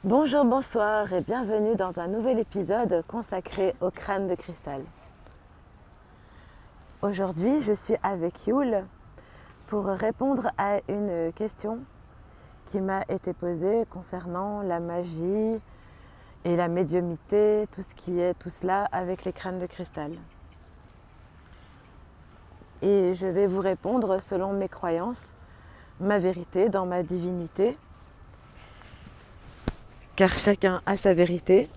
Bonjour, bonsoir et bienvenue dans un nouvel épisode consacré au crâne de cristal. Aujourd'hui, je suis avec Yul pour répondre à une question qui m'a été posée concernant la magie et la médiumnité, tout ce qui est tout cela avec les crânes de cristal. Et je vais vous répondre selon mes croyances, ma vérité dans ma divinité, car chacun a sa vérité,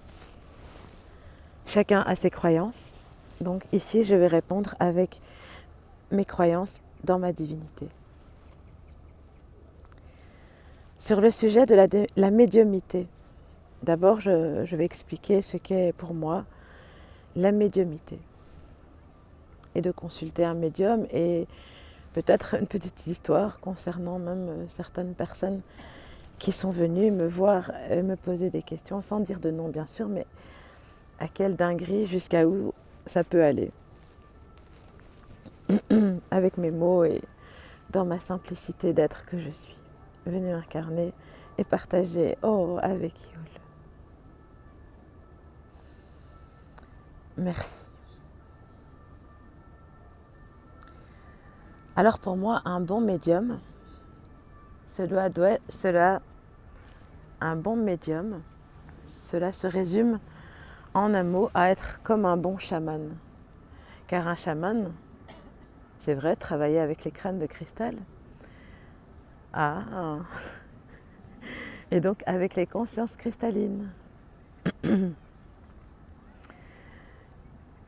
chacun a ses croyances. Donc ici, je vais répondre avec mes croyances dans ma divinité. Sur le sujet de la médiumnité, d'abord je vais expliquer ce qu'est pour moi la médiumnité. Et de consulter un médium et peut-être une petite histoire concernant même certaines personnes qui sont venues me voir et me poser des questions, sans dire de nom bien sûr, mais à quelle dinguerie, jusqu'à où ça peut aller. Avec mes mots et dans ma simplicité d'être que je suis, venue incarner et partager avec Yul. Merci. Alors pour moi, un bon médium, un bon médium, cela se résume en un mot à être comme un bon chaman. Car un chaman, c'est vrai, travailler avec les crânes de cristal. Et donc avec les consciences cristallines.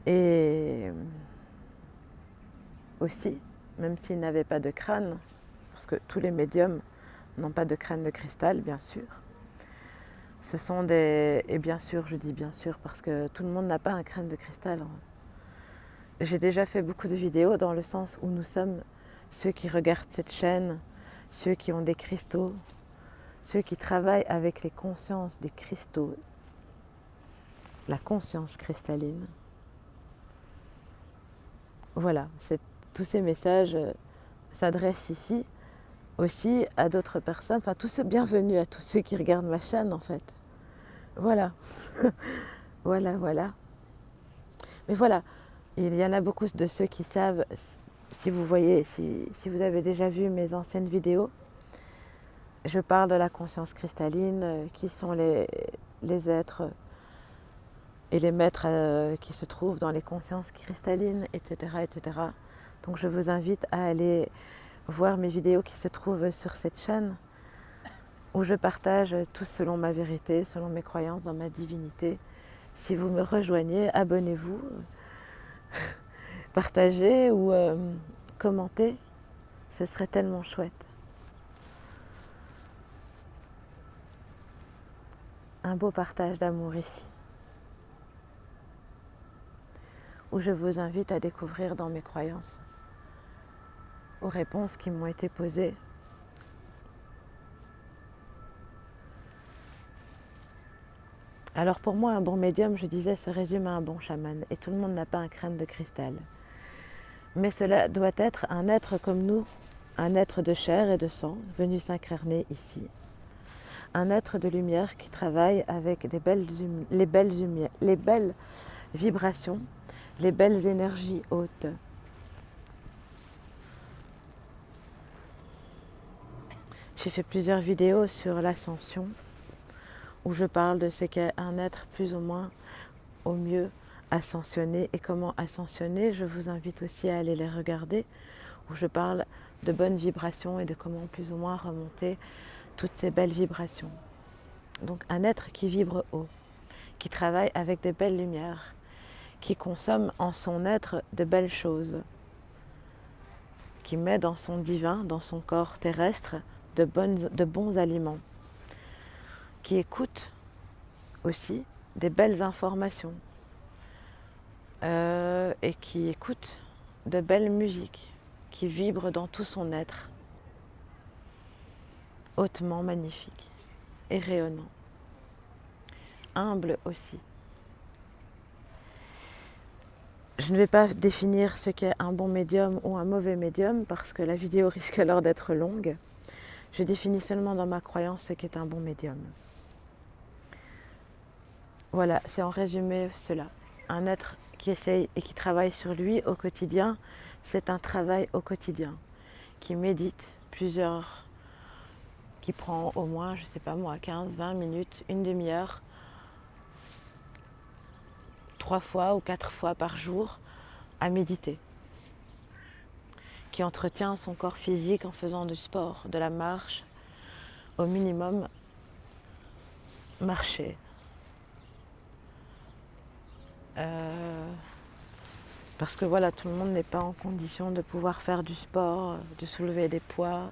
Et aussi, même s'ils n'avaient pas de crâne, parce que tous les médiums n'ont pas de crâne de cristal, bien sûr. Ce sont des... Et bien sûr, je dis bien sûr, parce que tout le monde n'a pas un crâne de cristal. J'ai déjà fait beaucoup de vidéos dans le sens où nous sommes ceux qui regardent cette chaîne, ceux qui ont des cristaux, ceux qui travaillent avec les consciences des cristaux, la conscience cristalline. Voilà, tous ces messages s'adressent ici aussi à d'autres personnes, enfin tous ceux bienvenus à tous ceux qui regardent ma chaîne en fait. Voilà, voilà. Mais voilà, il y en a beaucoup de ceux qui savent, si vous voyez, si vous avez déjà vu mes anciennes vidéos, je parle de la conscience cristalline, qui sont les êtres et les maîtres qui se trouvent dans les consciences cristallines, etc., etc. Donc je vous invite à aller voir mes vidéos qui se trouvent sur cette chaîne, où je partage tout selon ma vérité, selon mes croyances, dans ma divinité. Si vous me rejoignez, abonnez-vous, partagez ou commentez, ce serait tellement chouette. Un beau partage d'amour ici, où je vous invite à découvrir dans mes croyances, aux réponses qui m'ont été posées. Alors pour moi, un bon médium, je disais, se résume à un bon chaman. Et tout le monde n'a pas un crâne de cristal. Mais cela doit être un être comme nous, un être de chair et de sang, venu s'incarner ici. Un être de lumière qui travaille avec les belles vibrations, les belles énergies hautes. J'ai fait plusieurs vidéos sur l'ascension, où je parle de ce qu'est un être plus ou moins au mieux ascensionné et comment ascensionner. Je vous invite aussi à aller les regarder, où je parle de bonnes vibrations et de comment plus ou moins remonter toutes ces belles vibrations. Donc un être qui vibre haut, qui travaille avec des belles lumières, qui consomme en son être de belles choses, qui met dans son divin, dans son corps terrestre, de bons aliments, qui écoute aussi des belles informations et qui écoute de belles musiques, qui vibre dans tout son être, hautement magnifique et rayonnant, humble aussi. Je ne vais pas définir ce qu'est un bon médium ou un mauvais médium parce que la vidéo risque alors d'être longue. Je définis seulement dans ma croyance ce qu'est un bon médium. Voilà, c'est en résumé cela. Un être qui essaye et qui travaille sur lui au quotidien, c'est un travail au quotidien, qui médite qui prend au moins, je ne sais pas moi, 15, 20 minutes, une demi-heure, 3 fois ou 4 fois par jour à méditer, qui entretient son corps physique en faisant du sport, de la marche, au minimum marcher. Parce que voilà, tout le monde n'est pas en condition de pouvoir faire du sport, de soulever des poids,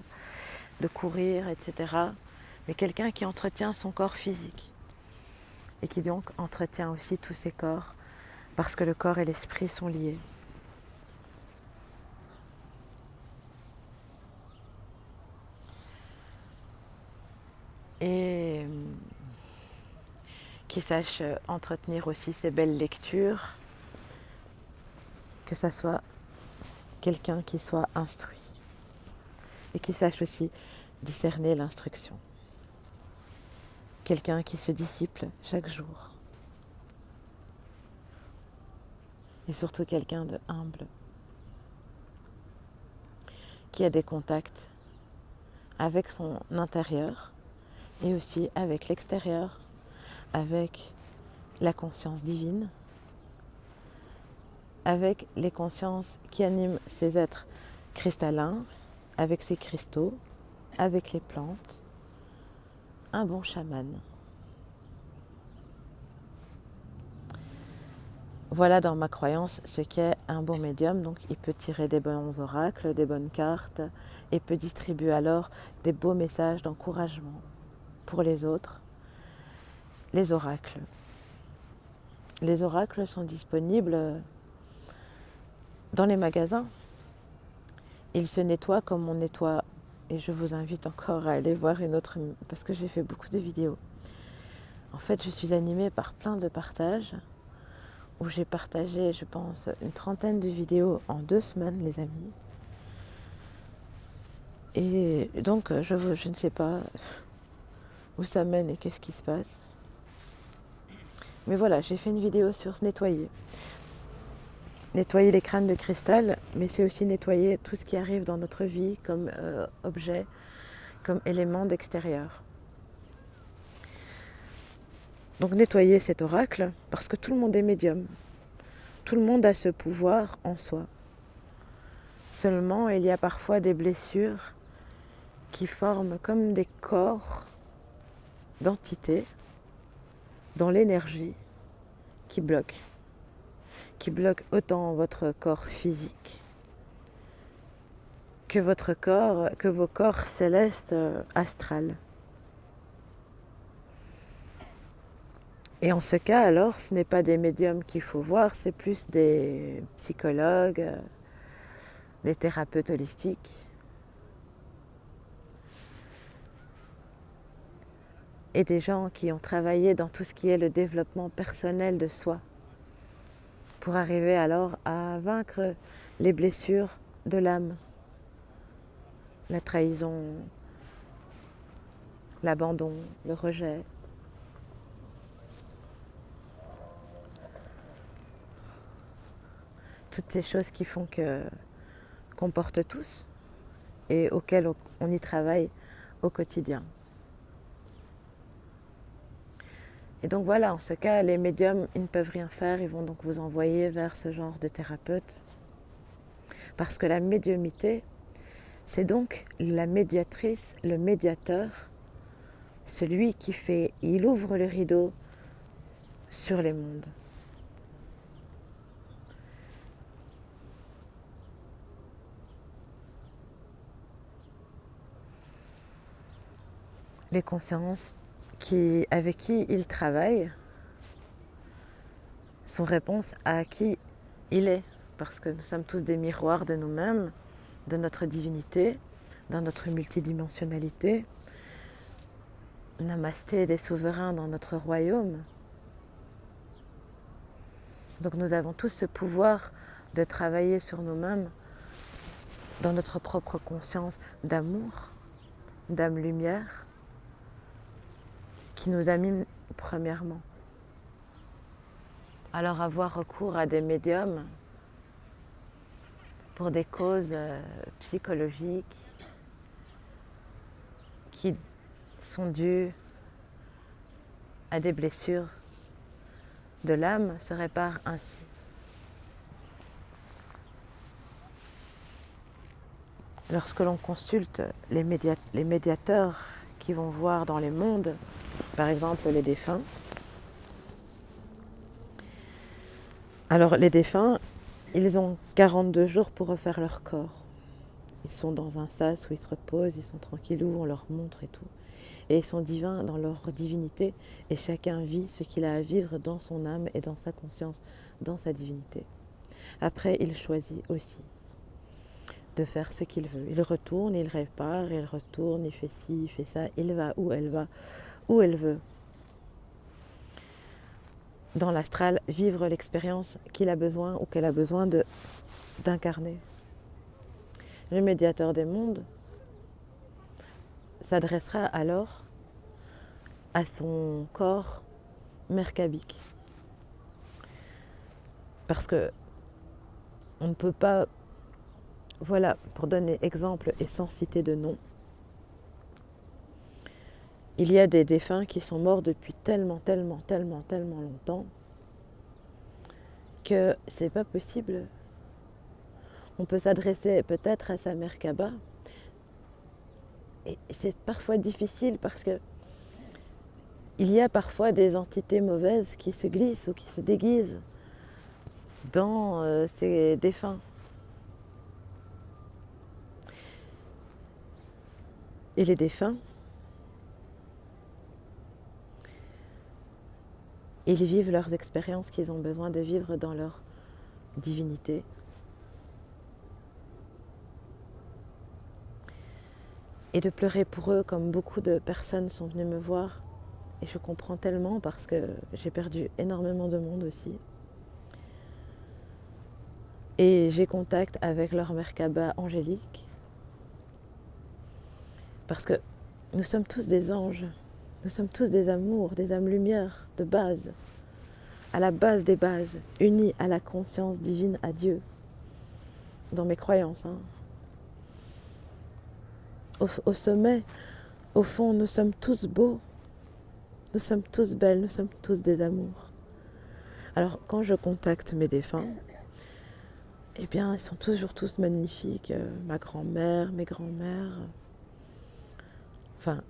de courir, etc. Mais quelqu'un qui entretient son corps physique et qui donc entretient aussi tous ses corps, parce que le corps et l'esprit sont liés. Et qui sache entretenir aussi ses belles lectures, que ça soit quelqu'un qui soit instruit et qui sache aussi discerner l'instruction. Quelqu'un qui se disciple chaque jour. Et surtout quelqu'un de humble, qui a des contacts avec son intérieur et aussi avec l'extérieur, avec la conscience divine, avec les consciences qui animent ces êtres cristallins, avec ces cristaux, avec les plantes, un bon chaman. Voilà dans ma croyance ce qu'est un bon médium. Donc il peut tirer des bons oracles, des bonnes cartes et peut distribuer alors des beaux messages d'encouragement pour les autres. Les oracles. Les oracles sont disponibles dans les magasins. Ils se nettoient comme on nettoie. Et je vous invite encore à aller voir une autre, parce que j'ai fait beaucoup de vidéos. En fait, je suis animée par plein de partages où j'ai partagé, je pense, une trentaine de vidéos en 2 semaines, les amis. Et donc, je ne sais pas où ça mène et qu'est-ce qui se passe. Mais voilà, j'ai fait une vidéo sur se nettoyer. Nettoyer les crânes de cristal, mais c'est aussi nettoyer tout ce qui arrive dans notre vie comme objet, comme élément d'extérieur. Donc nettoyer cet oracle, parce que tout le monde est médium. Tout le monde a ce pouvoir en soi. Seulement, il y a parfois des blessures qui forment comme des corps d'entités dans l'énergie qui bloquent autant votre corps physique que vos corps célestes astrales. Et en ce cas, alors, ce n'est pas des médiums qu'il faut voir, c'est plus des psychologues, des thérapeutes holistiques. Et des gens qui ont travaillé dans tout ce qui est le développement personnel de soi, pour arriver alors à vaincre les blessures de l'âme, la trahison, l'abandon, le rejet. Toutes ces choses qui font qu'on porte tous et auxquelles on y travaille au quotidien. Et donc voilà, en ce cas, les médiums, ils ne peuvent rien faire, ils vont donc vous envoyer vers ce genre de thérapeute. Parce que la médiumité, c'est donc la médiatrice, le médiateur, celui qui il ouvre le rideau sur les mondes. Les consciences avec qui il travaille sont réponse à qui il est. Parce que nous sommes tous des miroirs de nous-mêmes, de notre divinité, dans notre multidimensionnalité. Namasté des souverains dans notre royaume. Donc nous avons tous ce pouvoir de travailler sur nous-mêmes dans notre propre conscience d'amour, d'âme-lumière, qui nous anime premièrement. alors avoir recours à des médiums pour des causes psychologiques qui sont dues à des blessures de l'âme se réparent ainsi. Lorsque l'on consulte les médiateurs qui vont voir dans les mondes, par exemple les défunts, alors les défunts, ils ont 42 jours pour refaire leur corps. Ils sont dans un sas où ils se reposent, ils sont tranquillous, on leur montre et tout. Et ils sont divins dans leur divinité et chacun vit ce qu'il a à vivre dans son âme et dans sa conscience, dans sa divinité. Après, il choisit aussi de faire ce qu'il veut. Il retourne, il répare, il retourne, il fait ci, il fait ça, il va, où elle veut. Dans l'astral, vivre l'expérience qu'il a besoin ou qu'elle a besoin d'incarner. Le médiateur des mondes s'adressera alors à son corps merkabique. Parce que on ne peut pas, voilà, pour donner exemple et sans citer de nom, il y a des défunts qui sont morts depuis tellement longtemps que c'est pas possible. On peut s'adresser peut-être à sa Merkaba et c'est parfois difficile parce que il y a parfois des entités mauvaises qui se glissent ou qui se déguisent dans ces défunts. Et les défunts, ils vivent leurs expériences qu'ils ont besoin de vivre dans leur divinité. Et de pleurer pour eux comme beaucoup de personnes sont venues me voir. Et je comprends tellement parce que j'ai perdu énormément de monde aussi. Et j'ai contact avec leur Merkaba angélique. Parce que nous sommes tous des anges. Nous sommes tous des amours, des âmes-lumière de base. À la base des bases, unis à la conscience divine, à Dieu. Dans mes croyances. Au sommet, au fond, nous sommes tous beaux. Nous sommes tous belles, nous sommes tous des amours. Alors quand je contacte mes défunts, eh bien ils sont toujours tous magnifiques. Ma grand-mère, mes grands-mères. Enfin,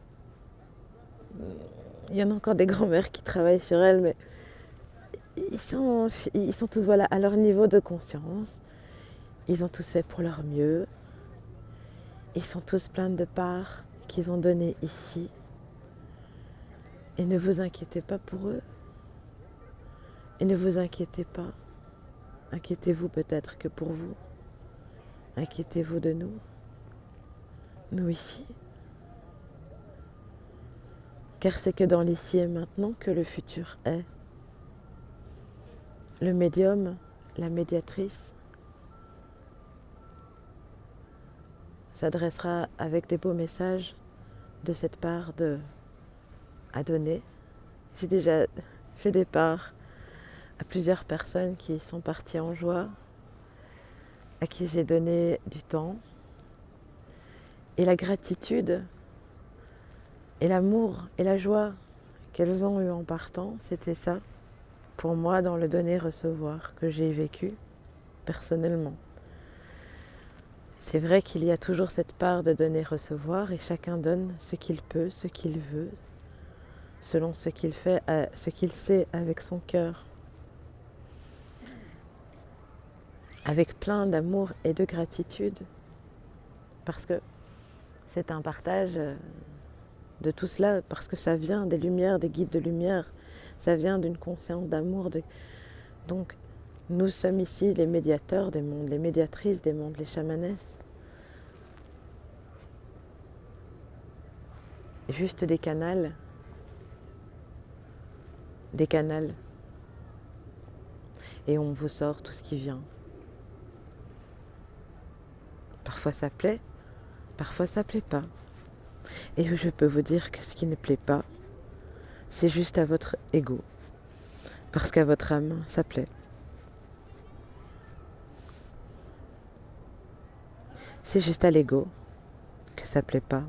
il y en a encore des grands-mères qui travaillent sur elles, mais ils sont tous voilà, à leur niveau de conscience. Ils ont tous fait pour leur mieux. Ils sont tous pleins de parts qu'ils ont données ici. Et ne vous inquiétez pas pour eux. Et ne vous inquiétez pas. Inquiétez-vous peut-être que pour vous. Inquiétez-vous de nous. Nous ici. Car c'est que dans l'ici et maintenant que le futur est. Le médium, la médiatrice, s'adressera avec des beaux messages de cette part à donner. J'ai déjà fait des parts à plusieurs personnes qui sont parties en joie, à qui j'ai donné du temps. Et la gratitude et l'amour et la joie qu'elles ont eu en partant, c'était ça, pour moi, dans le donner-recevoir que j'ai vécu personnellement. C'est vrai qu'il y a toujours cette part de donner-recevoir et chacun donne ce qu'il peut, ce qu'il veut, selon ce qu'il fait, ce qu'il sait avec son cœur. Avec plein d'amour et de gratitude, parce que c'est un partage de tout cela, parce que ça vient des lumières, des guides de lumière, ça vient d'une conscience d'amour. Donc, nous sommes ici les médiateurs des mondes, les médiatrices des mondes, les chamanesses. Juste des canals. Et on vous sort tout ce qui vient. Parfois ça plaît, parfois ça plaît pas. Et je peux vous dire que ce qui ne plaît pas, c'est juste à votre ego. parce qu'à votre âme, ça plaît. C'est juste à l'ego que ça plaît pas.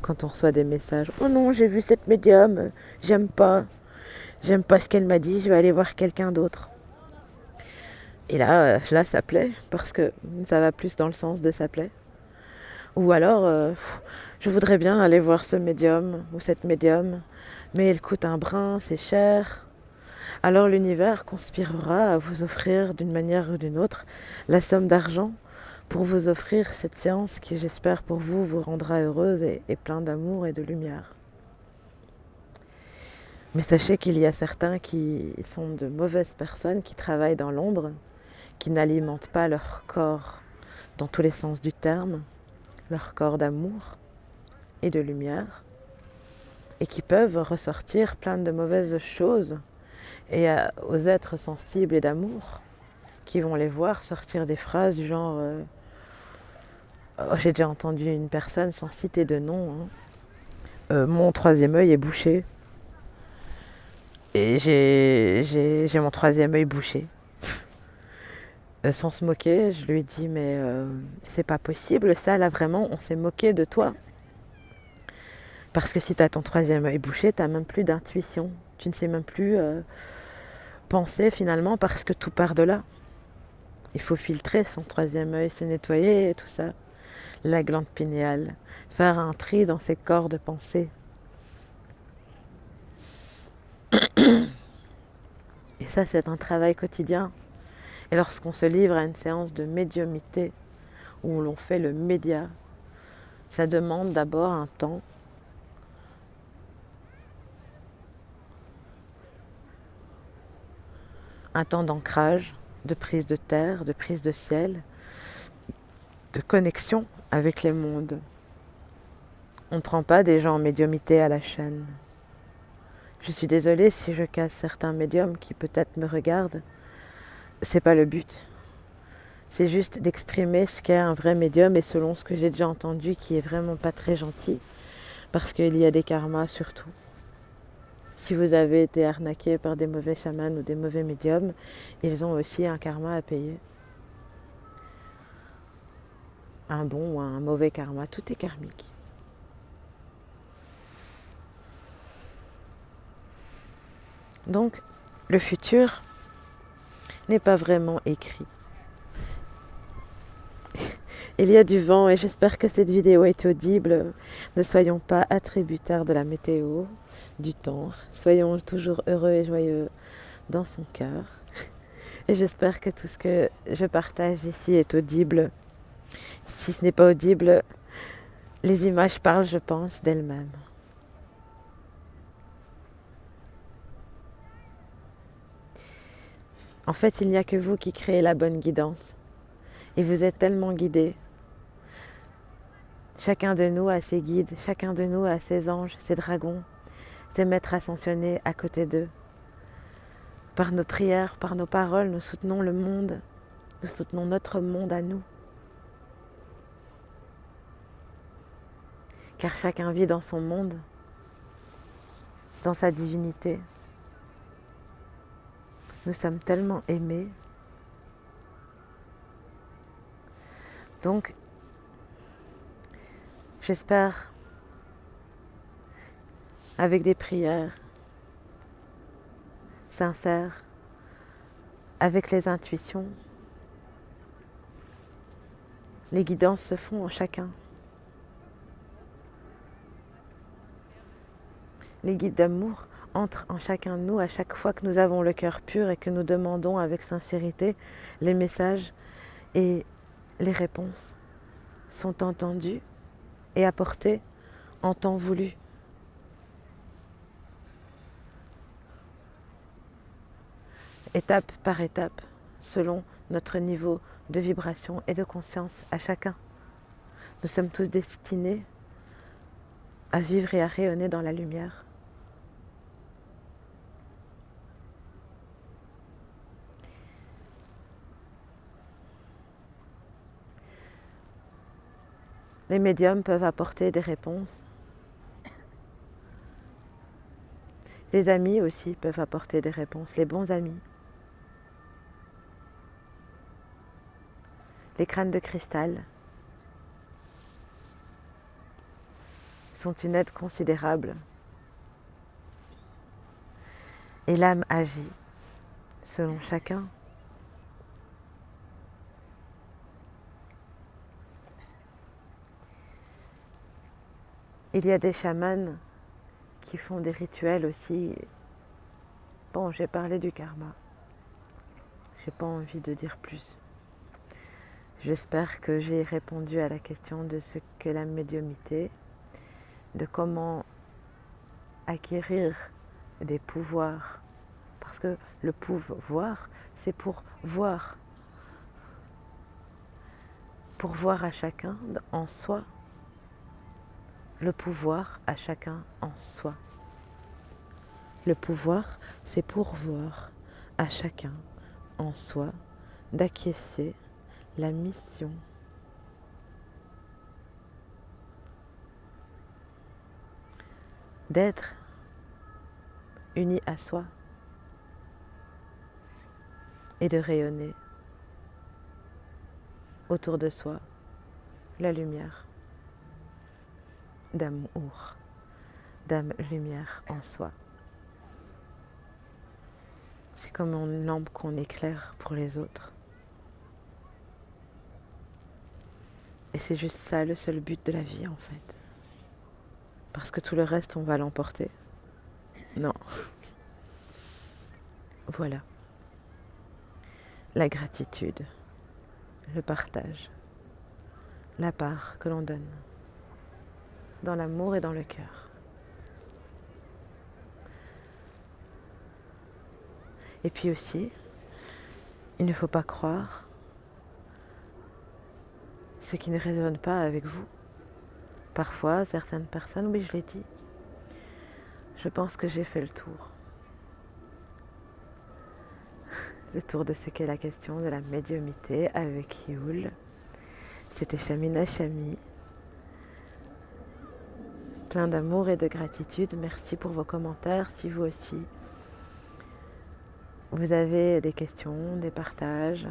Quand on reçoit des messages, oh non, j'ai vu cette médium, j'aime pas ce qu'elle m'a dit, je vais aller voir quelqu'un d'autre. Et là, ça plaît, parce que ça va plus dans le sens de ça plaît. Ou alors, je voudrais bien aller voir ce médium ou cette médium, mais il coûte un brin, c'est cher. Alors l'univers conspirera à vous offrir d'une manière ou d'une autre la somme d'argent pour vous offrir cette séance qui, j'espère pour vous, vous rendra heureuse et plein d'amour et de lumière. Mais sachez qu'il y a certains qui sont de mauvaises personnes, qui travaillent dans l'ombre, qui n'alimentent pas leur corps dans tous les sens du terme, leur corps d'amour et de lumière, et qui peuvent ressortir plein de mauvaises choses, et aux êtres sensibles et d'amour, qui vont les voir sortir des phrases du genre j'ai déjà entendu une personne, sans citer de nom, mon troisième œil est bouché, et j'ai mon troisième œil bouché. Sans se moquer, je lui ai dit mais c'est pas possible ça, là vraiment on s'est moqué de toi. Parce que si tu as ton troisième œil bouché, tu n'as même plus d'intuition. Tu ne sais même plus penser finalement parce que tout part de là. Il faut filtrer son troisième œil, se nettoyer et tout ça. La glande pinéale, faire un tri dans ses corps de pensée. Et ça, c'est un travail quotidien. Et lorsqu'on se livre à une séance de médiumnité, où l'on fait le média, ça demande d'abord un temps. Un temps d'ancrage, de prise de terre, de prise de ciel, de connexion avec les mondes. On ne prend pas des gens en médiumnité à la chaîne. Je suis désolée si je casse certains médiums qui peut-être me regardent. C'est pas le but. C'est juste d'exprimer ce qu'est un vrai médium et selon ce que j'ai déjà entendu qui est vraiment pas très gentil. Parce qu'il y a des karmas surtout. Si vous avez été arnaqué par des mauvais chamans ou des mauvais médiums, ils ont aussi un karma à payer. Un bon ou un mauvais karma, tout est karmique. Donc, le futur n'est pas vraiment écrit. Il y a du vent et j'espère que cette vidéo est audible. Ne soyons pas attributaires de la météo, du temps. Soyons toujours heureux et joyeux dans son cœur. Et j'espère que tout ce que je partage ici est audible. Si ce n'est pas audible, les images parlent, je pense, d'elles-mêmes. En fait, il n'y a que vous qui créez la bonne guidance. Et vous êtes tellement guidés. Chacun de nous a ses guides, chacun de nous a ses anges, ses dragons, ses maîtres ascensionnés à côté d'eux. Par nos prières, par nos paroles, nous soutenons le monde, nous soutenons notre monde à nous. Car chacun vit dans son monde, dans sa divinité. Nous sommes tellement aimés. Donc, j'espère, avec des prières sincères, avec les intuitions, les guidances se font en chacun. Les guides d'amour entrent en chacun de nous à chaque fois que nous avons le cœur pur et que nous demandons avec sincérité les messages et les réponses sont entendues et apportées en temps voulu. Étape par étape, selon notre niveau de vibration et de conscience à chacun. Nous sommes tous destinés à vivre et à rayonner dans la lumière. Les médiums peuvent apporter des réponses Les amis aussi peuvent apporter des réponses, les bons amis. Les crânes de cristal sont une aide considérable. Et l'âme agit selon chacun. Il y a des chamans qui font des rituels aussi. Bon, j'ai parlé du karma. J'ai pas envie de dire plus. J'espère que j'ai répondu à la question de ce qu'est la médiumnité, de comment acquérir des pouvoirs. Parce que le pouvoir, c'est pour voir à chacun en soi. Le pouvoir à chacun en soi. Le pouvoir, c'est pourvoir à chacun en soi d'acquiescer la mission. D'être uni à soi et de rayonner autour de soi la lumière d'amour, lumière en soi. C'est comme une lampe qu'on éclaire pour les autres. Et c'est juste ça le seul but de la vie en fait. Parce que tout le reste, on va l'emporter. Non. Voilà. La gratitude, le partage, la part que l'on donne, dans l'amour et dans le cœur. Et puis aussi, il ne faut pas croire ce qui ne résonne pas avec vous. Parfois, certaines personnes, oui, je l'ai dit, je pense que j'ai fait le tour. Le tour de ce qu'est la question de la médiumnité avec Yul. C'était Shamina Shami. Plein d'amour et de gratitude. Merci pour vos commentaires. Si vous aussi, vous avez des questions, des partages,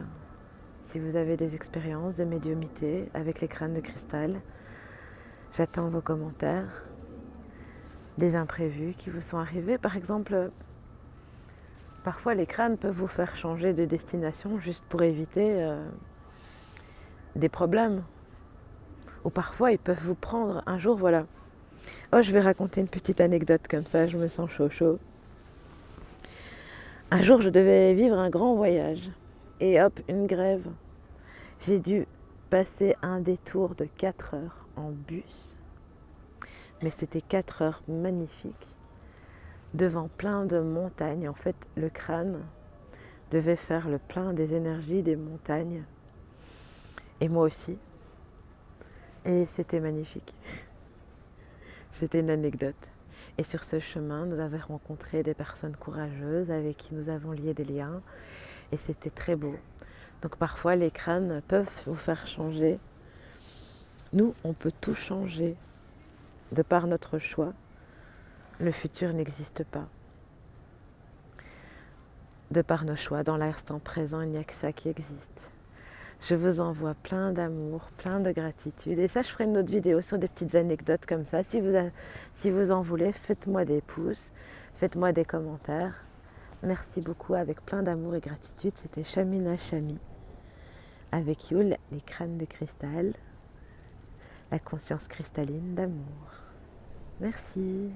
si vous avez des expériences de médiumnité avec les crânes de cristal, j'attends vos commentaires. Des imprévus qui vous sont arrivés. Par exemple, parfois les crânes peuvent vous faire changer de destination juste pour éviter des problèmes. Ou parfois ils peuvent vous prendre un jour, voilà. Oh, je vais raconter une petite anecdote comme ça, je me sens chaud. Un jour, je devais vivre un grand voyage. Et hop, une grève. J'ai dû passer un détour de 4 heures en bus. Mais c'était 4 heures magnifiques. Devant plein de montagnes. En fait, le crâne devait faire le plein des énergies des montagnes. Et moi aussi. Et c'était magnifique. C'était une anecdote. Et sur ce chemin, nous avons rencontré des personnes courageuses avec qui nous avons lié des liens. Et c'était très beau. Donc parfois, les crânes peuvent vous faire changer. Nous, on peut tout changer de par notre choix. Le futur n'existe pas. De par nos choix, dans l'instant présent, il n'y a que ça qui existe. Je vous envoie plein d'amour, plein de gratitude. Et ça, je ferai une autre vidéo sur des petites anecdotes comme ça. Si vous en voulez, faites-moi des pouces, faites-moi des commentaires. Merci beaucoup, avec plein d'amour et gratitude. C'était Shamina Shami, avec Yul, les crânes de cristal, la conscience cristalline d'amour. Merci.